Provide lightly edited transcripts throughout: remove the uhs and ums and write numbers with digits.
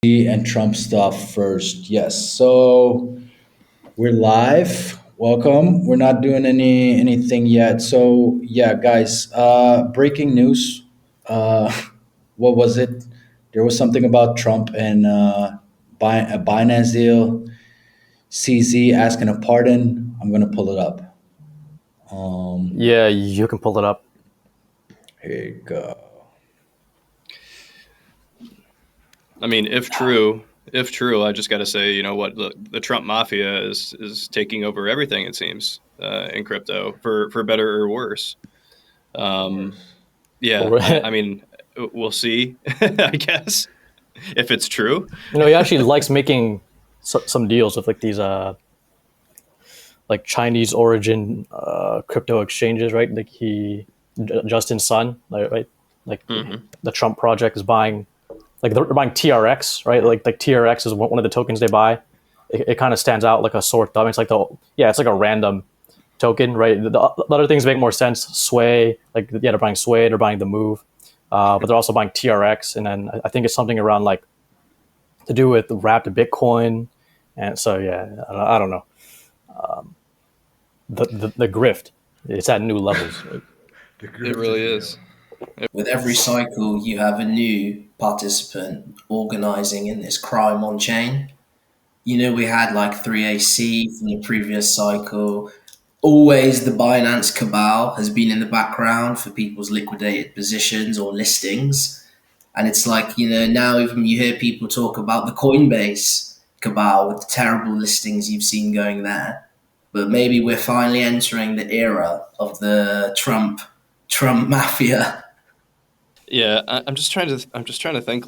And Trump stuff first. Yes. So we're live. Welcome. We're not doing anything yet. So yeah, guys. Breaking news. Uh, what was it? There was something about Trump and a Binance deal. CZ asking a pardon. I'm gonna pull it up. Yeah, you can pull it up. Here you go. I mean, if true, I just got to say, you know what, the Trump mafia is taking over everything. It seems in crypto for better or worse. Um, yeah, I mean, we'll see. I guess if it's true. He actually likes making some deals with like these like Chinese origin crypto exchanges, right? Like Justin Sun, right? Like Hmm. the Trump project is buying, like they're buying TRX, right? Like TRX is one of the tokens they buy. It kind of stands out like a sore thumb. It's like it's like a random token, right? The other things make more sense. Sway, like they're buying Sway, they're buying the Move, but they're also buying TRX, and then I think it's something around like to do with wrapped Bitcoin, and so yeah, I don't know. The grift, it's at new levels. Right? The It grift is really real. is. With every cycle, you have a new participant organizing in this crime on chain. We had like 3AC from the previous cycle. Always the Binance cabal has been in the background for people's liquidated positions or listings. And it's like, now even you hear people talk about the Coinbase cabal with the terrible listings you've seen going there. But maybe we're finally entering the era of the Trump mafia. Yeah, I'm just trying to think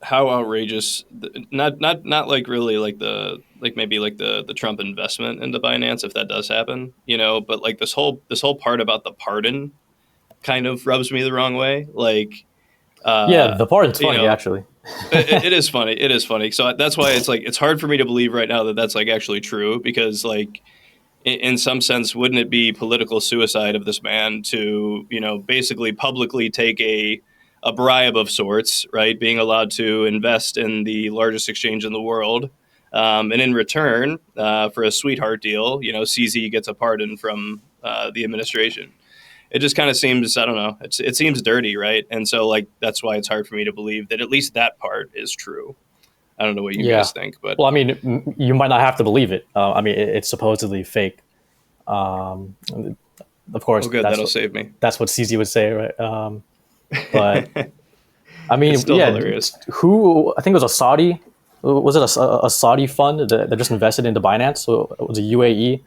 how outrageous. Not like really like maybe like the Trump investment into Binance if that does happen, but like this whole part about the pardon kind of rubs me the wrong way. Like, Yeah, uh, the part is you funny know, actually. it is funny. It is funny. So that's why it's like it's hard for me to believe right now that that's like actually true because like in some sense, wouldn't it be political suicide of this man to basically publicly take a bribe of sorts, right? Being allowed to invest in the largest exchange in the world. And in return, for a sweetheart deal, CZ gets a pardon from the administration. It just kind of seems, I don't know, it seems dirty, right? And so, like, that's why it's hard for me to believe that at least that part is true. I don't know what you Yeah. guys think, but Well, I mean, you might not have to believe it. I mean, it's supposedly fake. Um, of course, oh, good, that'll save me. that's what CZ would say, right? But I It's mean, still yeah, hilarious. who I think it was a Saudi. Was it a Saudi fund that just invested into Binance? So it was a UAE.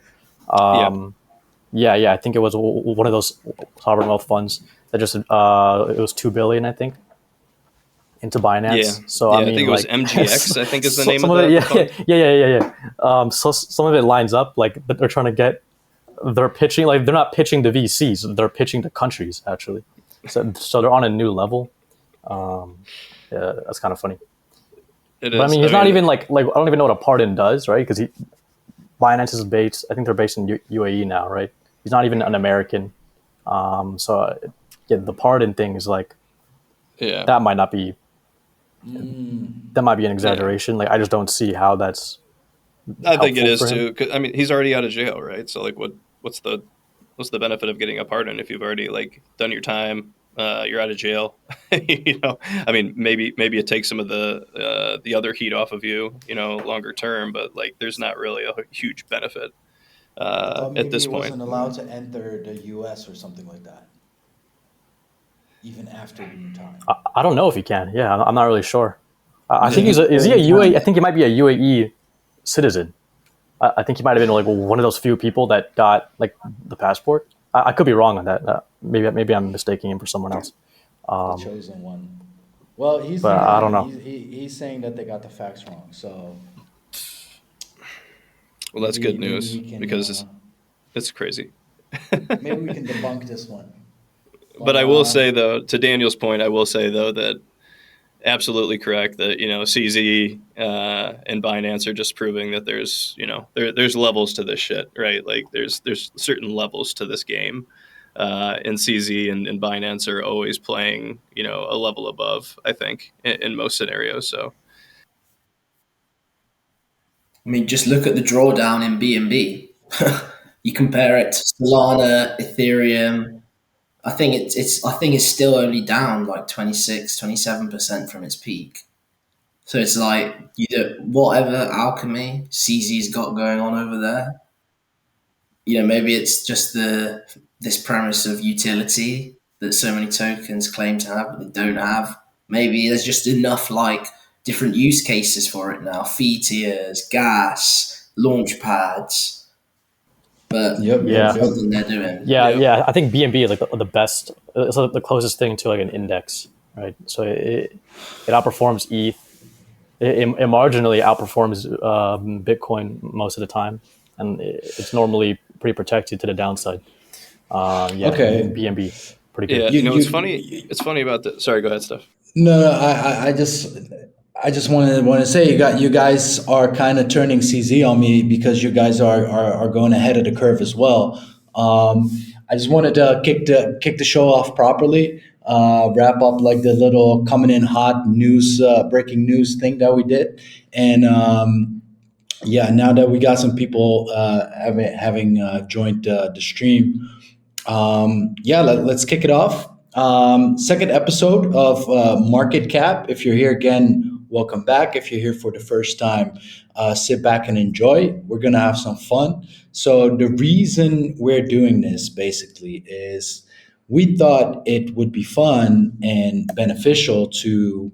Yep. Yeah. I think it was one of those sovereign wealth funds that just it was 2 billion, I think, into Yeah. Binance. So I Yeah. I mean, think it was like, MGX, I think is the name some of of it, the yeah, fund. yeah. So some of it lines up, like, but they're trying to get, they're pitching, like, they're not pitching to VCs, they're pitching to countries actually. So they're on a new level. Yeah, that's kind of funny. It But I is. mean, I he's not mean, even like I don't even know what a pardon does, right? Because Binance is based. I think they're based in UAE now, right? He's not even an American. So yeah, the pardon thing is like yeah. that might not be that might be an Yeah. exaggeration. Like I just don't see how that's I think it helpful is for him. too. 'Cause, I mean, he's already out of jail, right? So, like, what's what's the benefit of getting a pardon if you've already like done your time? You're out of jail. I mean, maybe it takes some of the other heat off of you, longer term. But like, there's not really a huge benefit I thought at maybe this he point. wasn't allowed to enter the U.S. or something like that, even after the new time. I don't know if he can. Yeah, I'm not really sure. I think Yeah, he's a, is he a he UAE? I can. think he might be a UAE citizen. I think he might have been like one of those few people that got like the passport. I could be wrong on that. Maybe I'm mistaking him for someone else. The chosen one. Well, he's But I don't denying. know. He's saying that they got the facts wrong. So Well, that's good maybe news we can because it's crazy. maybe we can debunk this one. But But I will say though, to Daniel's point, I will say though that absolutely correct that CZ and Binance are just proving that there's there's levels to this shit, right? Like there's certain levels to this game. and CZ and Binance are always playing, a level above, I think, in most scenarios. So I mean, just look at the drawdown in BNB. You compare it to Solana, Ethereum. I think it's still only down like 26, 27% from its peak. So it's like whatever alchemy CZ's got going on over there. Maybe it's just this premise of utility that so many tokens claim to have, but they don't have. Maybe there's just enough like different use cases for it now: fee tiers, gas, launch pads. But Yep, what yep, Yeah, the yep. hell they're doing? yeah, yeah, yeah. I think BNB is like the best. It's like the closest thing to like an index, right? So it outperforms ETH. It marginally outperforms Bitcoin most of the time, and it's normally pretty protected to the downside. Yeah, Okay. BNB, pretty good. yeah. You, It's you, funny. It's funny about the. Sorry, go ahead, Steph. no, no, I just want to say you guys are kind of turning CZ on me because you guys are going ahead of the curve as well. I just wanted to kick the show off properly. Wrap up like the little coming in hot news, breaking news thing that we did, and yeah, now that we got some people having joined the stream, yeah, let's kick it off. Second episode of Market Cap. If you're here again, welcome back. If you're here for the first time, sit back and enjoy. We're going to have some fun. So, the reason we're doing this basically is we thought it would be fun and beneficial to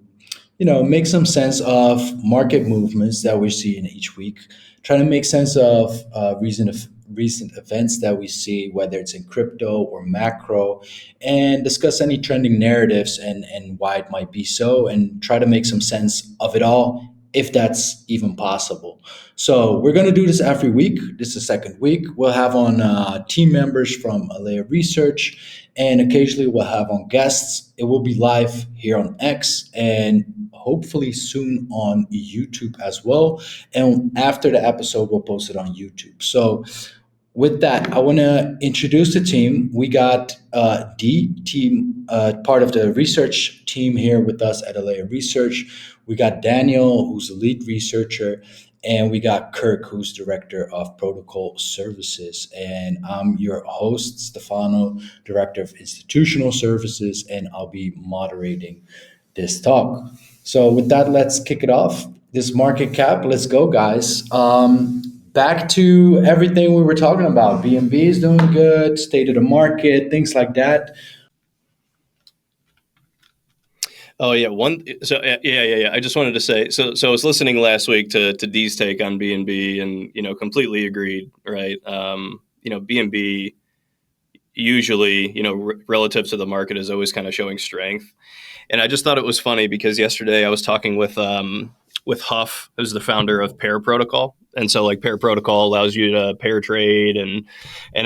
make some sense of market movements that we're seeing each week. Try to make sense of recent events that we see, whether it's in crypto or macro, and discuss any trending narratives and why it might be so, and try to make some sense of it all, if that's even possible. So we're going to do this every week. This is the second week. We'll have on team members from Alea Research, and occasionally we'll have on guests. It will be live here on X and hopefully soon on YouTube as well. And after the episode, we'll post it on YouTube. So with that, I want to introduce the team. We got D team, part of the research team here with us at Alea Research. We got Daniel, who's a lead researcher, and we got Kirk, who's director of protocol services. And I'm your host, Stefano, director of institutional services, and I'll be moderating this talk. So with that, let's kick it off. This market cap, let's go, guys. Back to everything we were talking about. BNB is doing good, state of the market, things like that. Oh yeah, yeah. I just wanted to say, so I was listening last week to D's take on BNB, and completely agreed. Right, BNB usually, relative to the market, is always kind of showing strength. And I just thought it was funny because yesterday I was talking with Huff, who's the founder of Pair Protocol, and so like Pair Protocol allows you to pair trade, and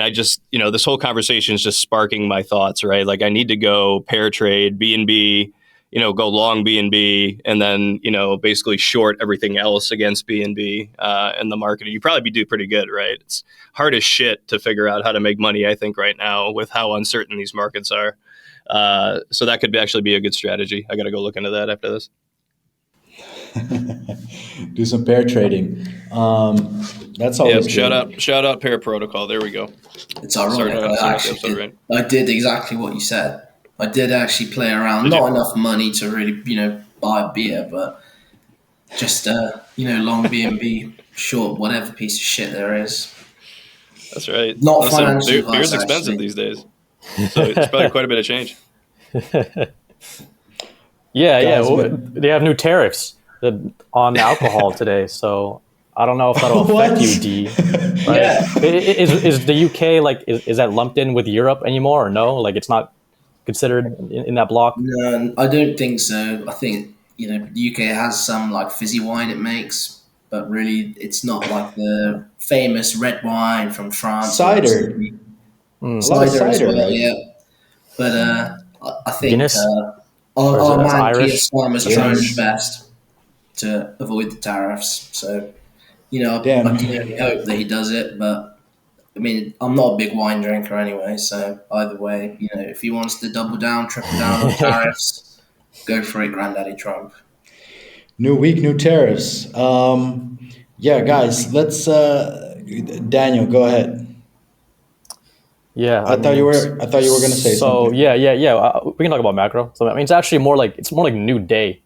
I just this whole conversation is just sparking my thoughts, right? Like I need to go pair trade BNB, go long BNB, and then basically short everything else against BNB in the market. You probably do pretty good, right? It's hard as shit to figure out how to make money, I think, right now with how uncertain these markets are. So that could actually be a good strategy. I got to go look into that after this. Do some pair trading. That's Yep. always Shout out Pair Protocol. There we go. It's ironic. I did exactly what you said. I did actually play around. Not enough money to really, buy a beer, but just long BNB, short whatever piece of shit there is. That's right. Not financial advice. Beer's expensive these days, so it's probably quite a bit of change. Yeah. They have new tariffs on alcohol today, so I don't know if that'll affect you, D. Right? Yeah. Is the UK is that lumped in with Europe anymore, or no? Like it's not considered in that block? No, I don't think so. I think the UK has some like fizzy wine it makes, but really it's not like the famous red wine from France. cider. A lot of Cider as cider, well, right? yeah. But I think Guinness? our man Irish? Keir Starmer's Yes. trying his best to avoid the tariffs. So I Damn. can only hope that he does it, but I mean, I'm not a big wine drinker anyway, so either way, if he wants to double down, triple down on tariffs, go for it, Granddaddy Trump. New week, new tariffs. Yeah, guys, let's. Daniel, go ahead. Yeah, I I thought you mean, were. I thought you were gonna say so something. yeah. We can talk about macro. So I mean, it's actually more like new day,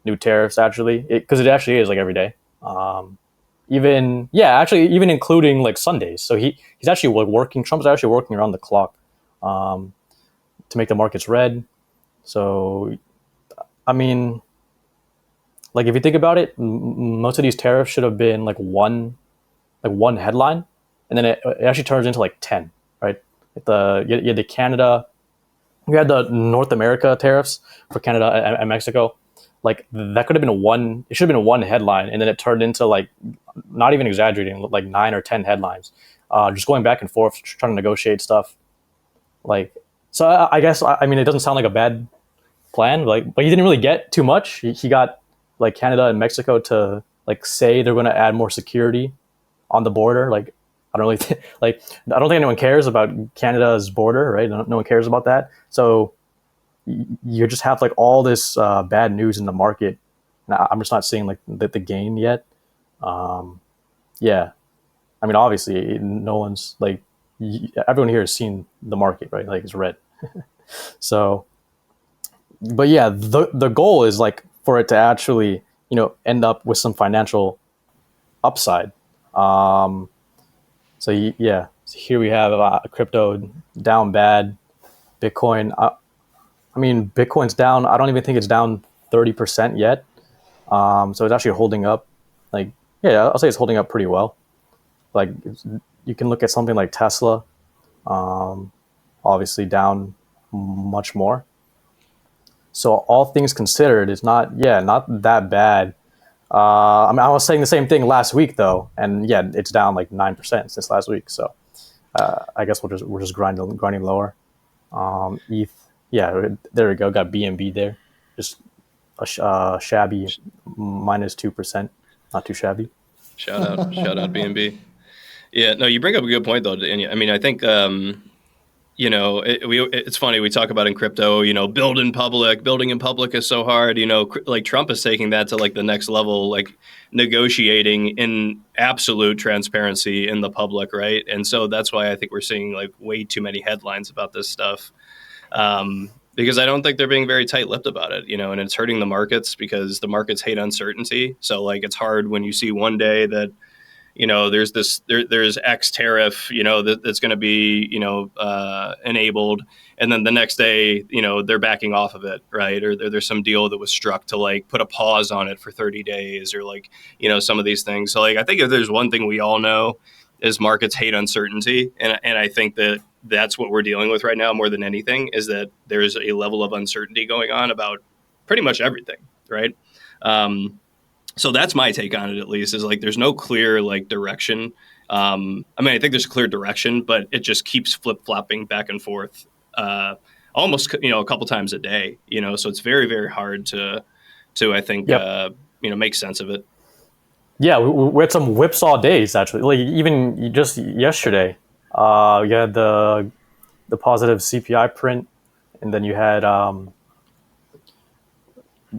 new tariffs actually, because it actually is like every day. Even actually even including like Sundays. So he's actually like working. Trump's actually working around the clock um, to make the markets red. So I mean, like if you think about it, most of these tariffs should have been like one headline, and then it actually turns into like 10, right? Like you had the Canada, you had the North America tariffs for Canada and Mexico. Like that could have been one. It should have been one headline, and then it turned into like, not even exaggerating, like 9 or 10 headlines, just going back and forth trying to negotiate stuff. Like, so I guess I mean it doesn't sound like a bad plan. Like, but he didn't really get too much. He got like Canada and Mexico to like say they're going to add more security on the border. Like, I don't really like. I don't think anyone cares about Canada's border, right? No one cares about that. So you just have like all this bad news in the market. And I'm just not seeing like the gain yet. Um, yeah, I mean, obviously, no one's like everyone here has seen the market, right? Like it's red. So, but yeah, the goal is like for it to actually end up with some financial upside. Um, so yeah, so here we have crypto down bad. Bitcoin. I mean, Bitcoin's down. I don't even think it's down 30% yet. So it's actually holding up. Like, yeah, I'll say it's holding up pretty well. Like, you can look at something like Tesla, um, obviously down much more. So all things considered, it's not that bad. I mean, I was saying the same thing last week though, and yeah, it's down like 9% since last week. So I guess we're just grinding lower. ETH, yeah, there we go. Got BNB there, just a shabby -2%. Not too shabby. Shout out BNB. Yeah, no, you bring up a good point though, Daniel. I mean, I think it's funny we talk about in crypto, building in public is so hard. Like Trump is taking that to like the next level, like negotiating in absolute transparency in the public, right? And so that's why I think we're seeing like way too many headlines about this stuff. Because I don't think they're being very tight-lipped about it, and it's hurting the markets because the markets hate uncertainty. So like it's hard when you see one day that there's X tariff, that's going to be, enabled. And then the next day, they're backing off of it, right? Or there's some deal that was struck to like put a pause on it for 30 days or like, some of these things. So like, I think if there's one thing we all know is markets hate uncertainty. And I think that that's what we're dealing with right now more than anything is that there's a level of uncertainty going on about pretty much everything, right? So that's my take on it, at least, is like there's no clear like direction. I mean, I think there's a clear direction, but it just keeps flip flopping back and forth, almost a couple times a day. So it's very very hard to I think Yep. Make sense of it. Yeah, we had some whipsaw days actually. Like even just yesterday, you had the positive CPI print, and then you had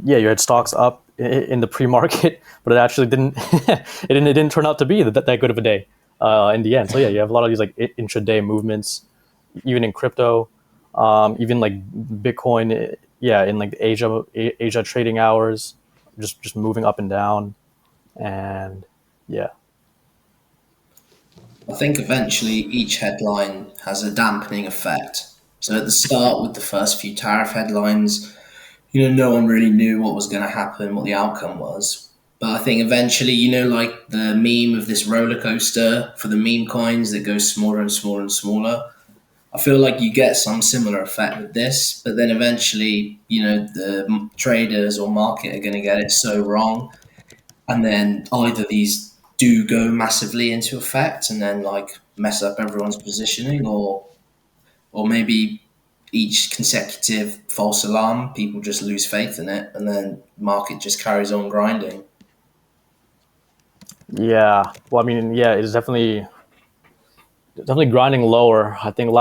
you had stocks up in the pre-market, but it actually didn't it didn't turn out to be that good of a day in the end. So yeah, you have a lot of these like intraday movements, even in crypto, even like Bitcoin. Yeah, in like Asia trading hours, just moving up and down, and yeah. I think eventually each headline has a dampening effect. So at the start, with the first few tariff headlines, no one really knew what was going to happen, what the outcome was. But I think eventually, like the meme of this roller coaster for the meme coins that goes smaller and smaller and smaller. I feel like you get some similar effect with this, but then eventually, the traders or market are going to get it so wrong, and then either these do go massively into effect and then like mess up everyone's positioning, or maybe each consecutive false alarm, people just lose faith in it, and then market just carries on grinding. Yeah. Well, I mean, yeah, it's definitely definitely grinding lower. I think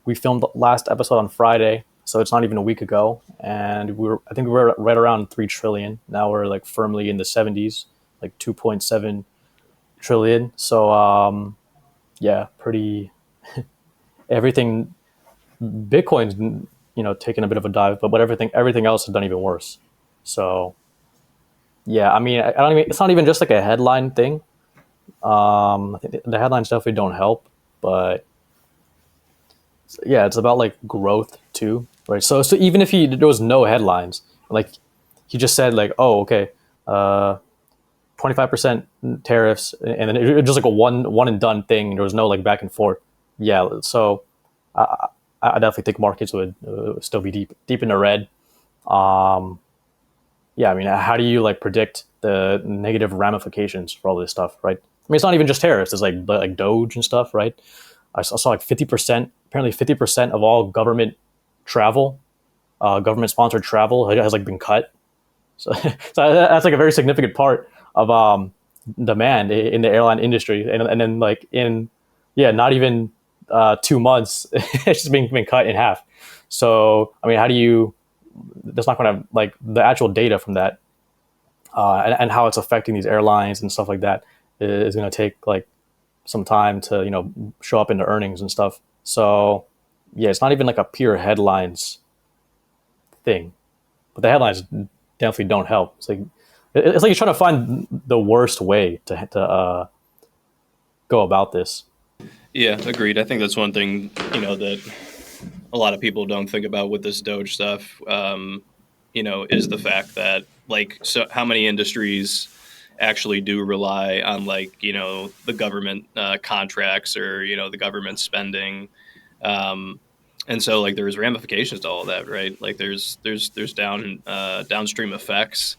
we filmed the last episode on Friday, so it's not even a week ago, and I think we were right around 3 trillion. Now we're like firmly in the 70s, like 2.7 trillion. So yeah, pretty everything. Bitcoin's taken a bit of a dive, but everything else has done even worse. So yeah, I mean, I don't even. It's not even just like a headline thing. I think the headlines definitely don't help, but yeah, it's about like growth too, right? So even if there was no headlines, like he just said like, oh, okay, 25% tariffs, and then it was just like a one and done thing. There was no like back and forth. Yeah, so I, I definitely think markets would still be deep in the red. Um, yeah, I mean, how do you like predict the negative ramifications for all this stuff, right? I mean, it's not even just tariffs. It's like Doge and stuff, right? I saw like 50%, apparently 50% of all travel, government sponsored travel has like been cut. So, so that's like a very significant part of demand in the airline industry. And then like yeah, not even 2 months, it's just been cut in half. So, I mean, that's not going to like the actual data from that and how it's affecting these airlines and stuff like that is going to take like some time to show up in the earnings and stuff. So yeah, it's not even like a pure headlines thing, but the headlines definitely don't help. It's like you're trying to find the worst way to go about this. Yeah, agreed. I think that's one thing, that a lot of people don't think about with this Doge stuff, is the fact that, like, so how many industries actually do rely on, like, the government contracts or, the government spending. And so, like, there's ramifications to all of that, right? Like, there's downstream effects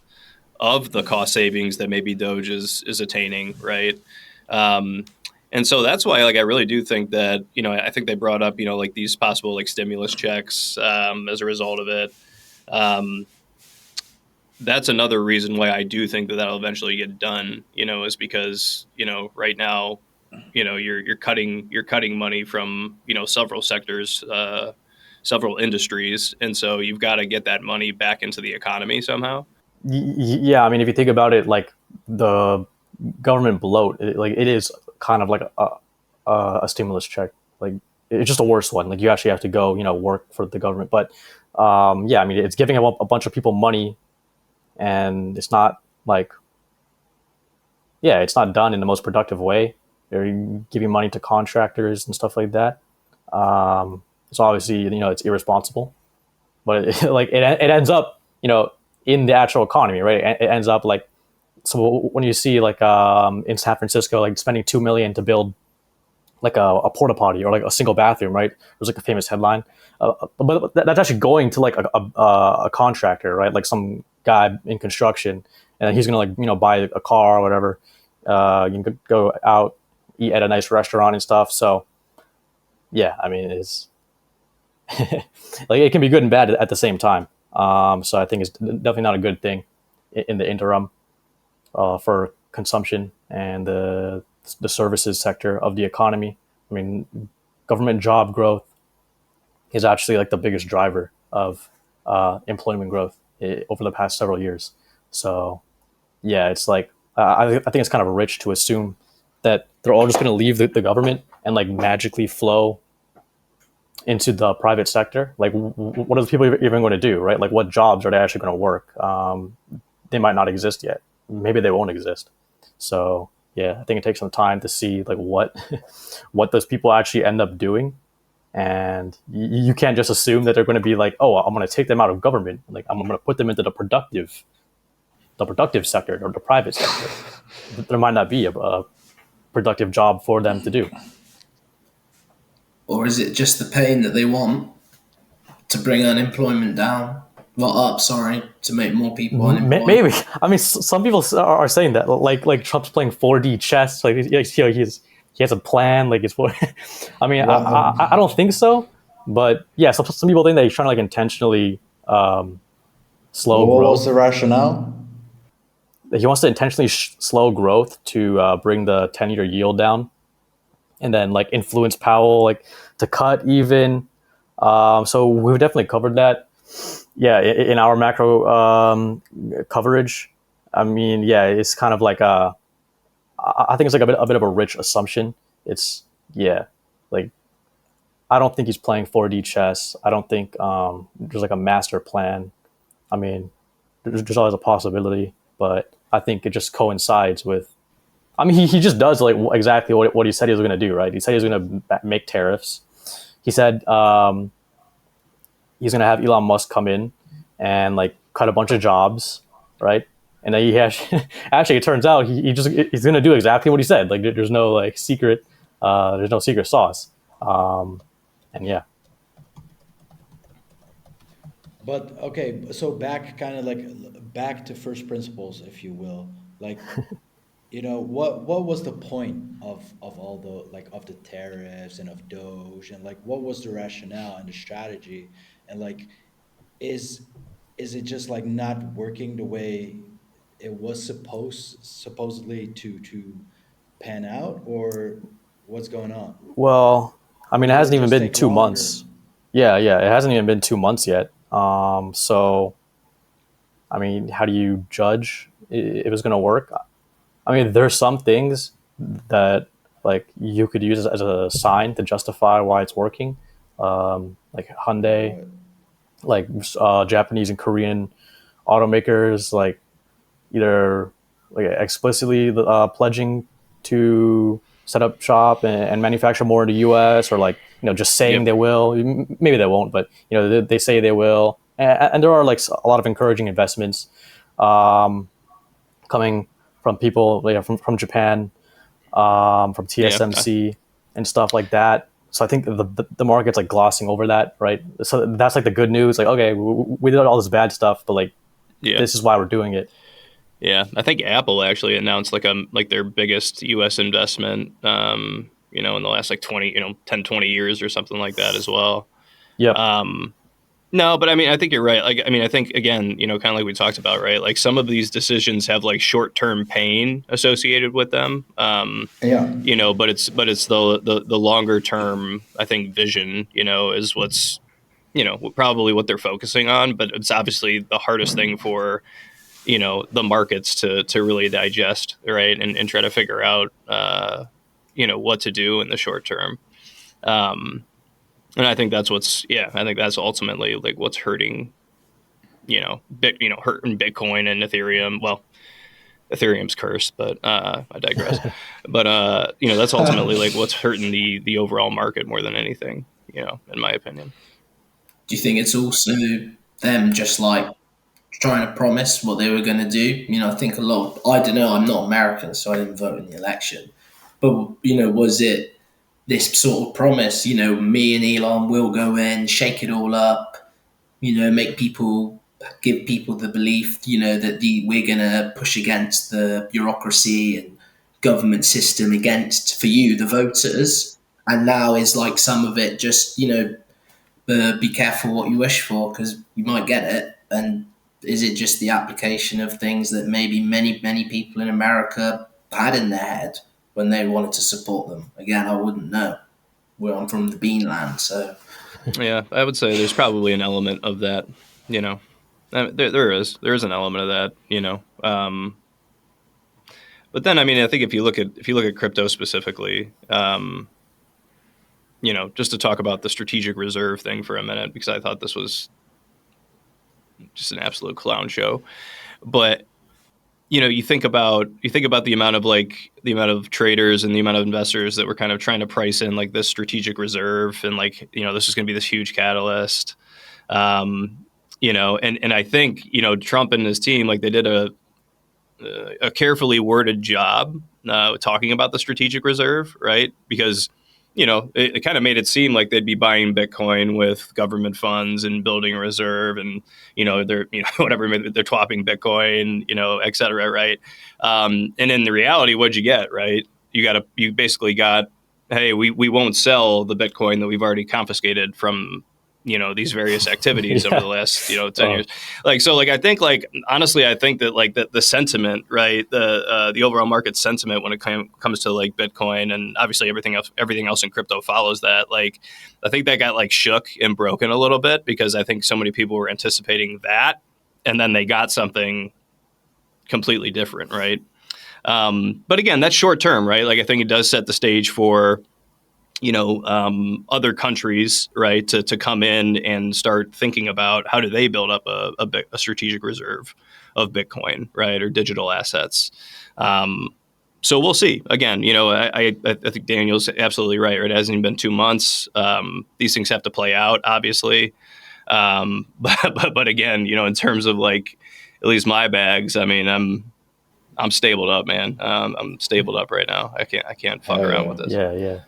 of the cost savings that maybe Doge is attaining, right? Um, and so that's why, like, I really do think that, I think they brought up, like these possible like stimulus checks as a result of it. Um, that's another reason why I do think that that'll eventually get done, is because, right now, you're cutting money from, several sectors, several industries. And so you've got to get that money back into the economy somehow. Yeah, I mean, if you think about it, like the government bloat, it is kind of like a stimulus check. Like it's just a worse one. Like you actually have to go, work for the government. But yeah, I mean, it's giving a bunch of people money, and it's not like, yeah, it's not done in the most productive way. They're giving money to contractors and stuff like that. So obviously, it's irresponsible. But it ends up, in the actual economy, right? It ends up like, so when you see like in San Francisco, like spending 2 million to build like a porta potty or like a single bathroom, right? There's like a famous headline, but that's actually going to like a contractor, right? Like some guy in construction, and he's gonna like buy a car or whatever. You can go out, eat at a nice restaurant and stuff. So yeah, I mean it's like it can be good and bad at the same time. So I think it's definitely not a good thing in the interim for consumption and the services sector of the economy. I mean, government job growth is actually like the biggest driver of employment growth over the past several years. So yeah, it's like I think it's kind of rich to assume that they're all just going to leave the government and like magically flow into the private sector. Like, what are the people even going to do, right? Like, what jobs are they actually going to work? They might not exist yet. Maybe they won't exist. So yeah, I think it takes some time to see like what what those people actually end up doing, and you can't just assume that they're going to be like, oh, I'm going to take them out of government. Like, I'm going to put them into the productive sector or the private sector. There might not be a productive job for them to do. Or is it just the pain that they want to bring unemployment down? Well, up, sorry, to make more people unemployed. Maybe. I mean, some people are saying that, like Trump's playing 4D chess. Like, he has a plan. Like, it's for. I mean, I don't think so. But yeah, some people think that he's trying to like intentionally slow What growth. was the rationale? He wants to intentionally slow growth to bring the 10-year yield down, and then like influence Powell like to cut even. So we've definitely covered that. Yeah, in our macro coverage. I mean, yeah, it's kind of like I think it's like a bit of a rich assumption. It's yeah, like I don't think he's playing 4D chess. I don't think there's like a master plan. I mean, there's always a possibility, but I think it just coincides with. I mean, he just does like exactly what he said he was going to do, right? He said he was going to make tariffs. He said he's going to have Elon Musk come in and like cut a bunch of jobs, right? And then he actually it turns out he's going to do exactly what he said. Like there's no like secret, there's no secret sauce. And yeah, But okay, so back kind of like back to first principles, if you will. Like, what was the point of all the like of the tariffs and of Doge, and like what was the rationale and the strategy, and like is is it just like not working the way it was supposedly to pan out, or what's going on? well, I Or mean, it did it hasn't even just been take 2 months. longer? Yeah, it hasn't even been 2 months yet. So I mean, how do you judge if it's going to work? I mean, there's some things that like you could use as a sign to justify why it's working, like Like Hyundai, what? like Japanese and Korean automakers, like either like explicitly pledging to set up shop and manufacture more in the U.S. or like just saying Yep. they will. Maybe they won't, but they say they will. And there are like a lot of encouraging investments um, coming from people from Japan, from Yeah. TSMC and stuff like that. So I think the market's like glossing over that, right? So that's like the good news. Like, okay, we did all this bad stuff, but like Yeah. this is why we're doing it. Yeah. I think Apple actually announced like their biggest US investment in the last like 20, 10, 20 years or something like that as well. Yep. Um No, but I mean, I think you're right. Like, I mean, I think again, kind of like we talked about, right? Like some of these decisions have like short-term pain associated with them. Yeah. But it's the longer term, I think, vision, is what's, probably what they're focusing on. But it's obviously the hardest thing for, the markets to really digest, right? And try to figure out, what to do in the short term. Um, and I think I think that's ultimately like what's hurting hurting Bitcoin and Ethereum. Well, Ethereum's cursed, but I digress. But that's ultimately like what's hurting the overall market more than anything. In my opinion. Do you think it's also them just like trying to promise what they were going to do? I think a lot. I don't know. I'm not American, so I didn't vote in the election. But was it this sort of promise? Me and Elon will go in, shake it all up. Make people give people the belief. That we're going to push against the bureaucracy and government system against for you, the voters. And now is like some of it just be careful what you wish for because you might get it. And is it just the application of things that maybe many people in America had in their head when they wanted to support them? Again, I wouldn't know. Well, I'm from the Beanland, so Yeah, I would say there's probably an element of that. You know, there is an element of that. But then I mean I think if you look at crypto specifically, just to talk about the strategic reserve thing for a minute because I thought this was just an absolute clown show. But you think about the amount of traders and the amount of investors that were kind of trying to price in like this strategic reserve and like this is going to be this huge catalyst. And I think Trump and his team like they did a carefully worded job talking about the strategic reserve, right? Because it kind of made it seem like they'd be buying Bitcoin with government funds and building a reserve, and they're whatever they're swapping Bitcoin, et cetera, right? And in the reality, what'd you get, right? You basically got, hey, we won't sell the Bitcoin that we've already confiscated from these various activities over Yeah. the last 10 years. So I think honestly, I think that the sentiment, right, the overall market sentiment when it comes to Bitcoin, and obviously everything else in crypto follows that. I think that got shook and broken a little bit because I think so many people were anticipating that, and then they got something completely different, right? But again, that's short term, right? I think it does set the stage for other countries, right, to come in and start thinking about how do they build up a strategic reserve of Bitcoin, right, or digital assets. So we'll see. Again, I think Daniel's absolutely right. It hasn't even been 2 months. These things have to play out, obviously. But again, in terms of at least my bags, I mean, I'm stabled up, man. I'm stabled up right now. I can't fuck around with this. Yeah.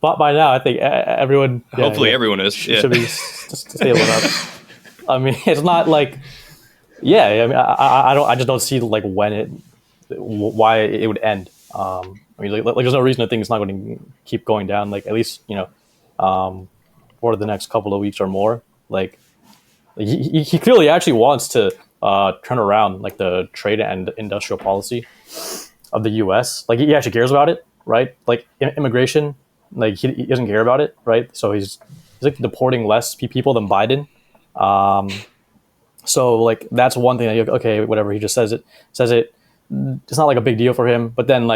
By now, I think everyone. Hopefully, everyone is. Should be stable enough. I mean, it's not I mean, I just don't see why it would end. I mean, there's no reason to think it's not going to keep going down. At least for the next couple of weeks or more. He clearly actually wants to turn around the trade and industrial policy of the U.S. He actually cares about it, right? Immigration, he doesn't care about it, right? So he's deporting less people than Biden. So that's one thing that okay, whatever, he just says it. It's not a big deal for him. But then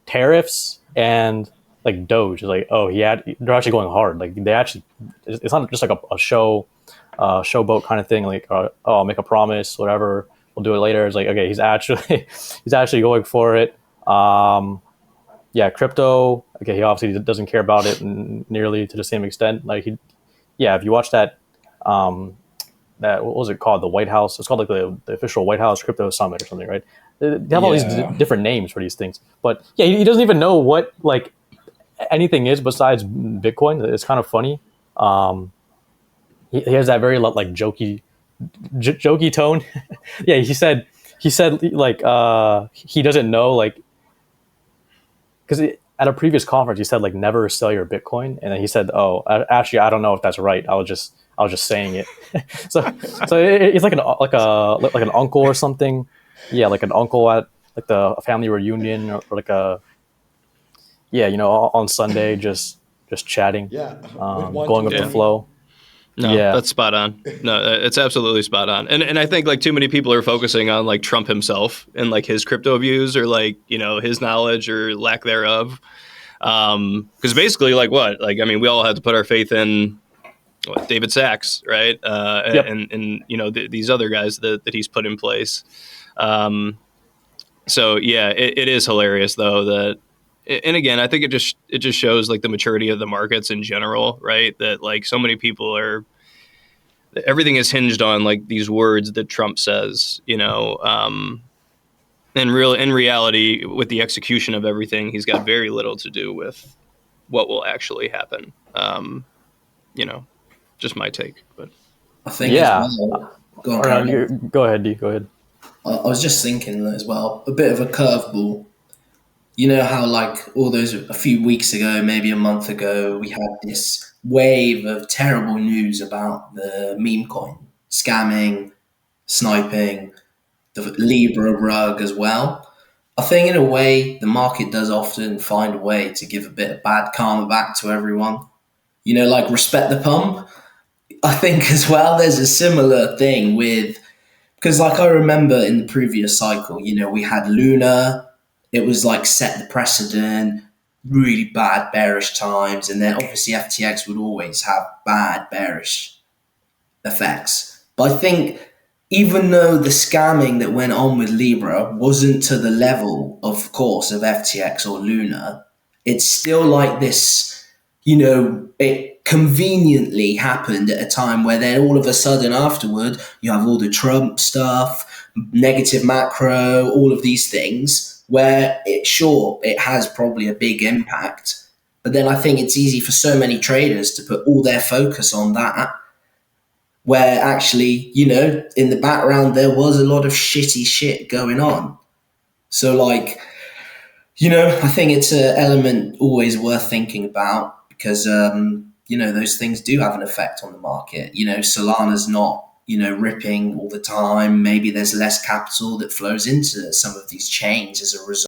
tariffs and Doge is they're actually going hard. They actually, it's not just a showboat kind of thing. I'll make a promise, whatever, we'll do it later. It's okay, he's actually going for it. Crypto. Okay, he obviously doesn't care about it nearly to the same extent. If you watch that, what was it called? The White House. It's called the official White House Crypto Summit or something, right? They have all these different names for these things, but he doesn't even know what anything is besides Bitcoin. It's kind of funny. He has that very jokey tone. He said he doesn't know because at a previous conference he said never sell your Bitcoin, and then he said, oh, actually I don't know if that's right. I was just saying it. so it's an uncle or something. An uncle at a family reunion or on Sunday just chatting, going with the flow. No, that's spot on. No, it's absolutely spot on. And I think too many people are focusing on Trump himself and his crypto views or his knowledge or lack thereof. Because basically what? I mean, we all have to put our faith in David Sachs, right? And these other guys that he's put in place. So it is hilarious though that. And again, I think it just shows the maturity of the markets in general, right? That so many people everything is hinged on these words that Trump says, and in reality, with the execution of everything, he's got very little to do with what will actually happen. Just my take, but I think as well. Go on, go ahead, D. Go ahead. I was just thinking as well, a bit of a curveball. You know how all those a few weeks ago, maybe a month ago, we had this wave of terrible news about the meme coin scamming, sniping, the Libra rug as well. I think in a way, the market does often find a way to give a bit of bad karma back to everyone. Respect the pump. I think as well, there's a similar thing with, because I remember in the previous cycle, we had Luna. It was set the precedent, really bad bearish times. And then obviously FTX would always have bad bearish effects. But I think even though the scamming that went on with Libra wasn't to the level, of course, of FTX or Luna, it's still this, it conveniently happened at a time where then all of a sudden afterward, you have all the Trump stuff, negative macro, all of these things where it has probably a big impact. But then I think it's easy for so many traders to put all their focus on that, where actually, in the background, there was a lot of shitty shit going on. So I think it's an element always worth thinking about because, those things do have an effect on the market. Solana's not, ripping all the time. Maybe there's less capital that flows into some of these chains as a result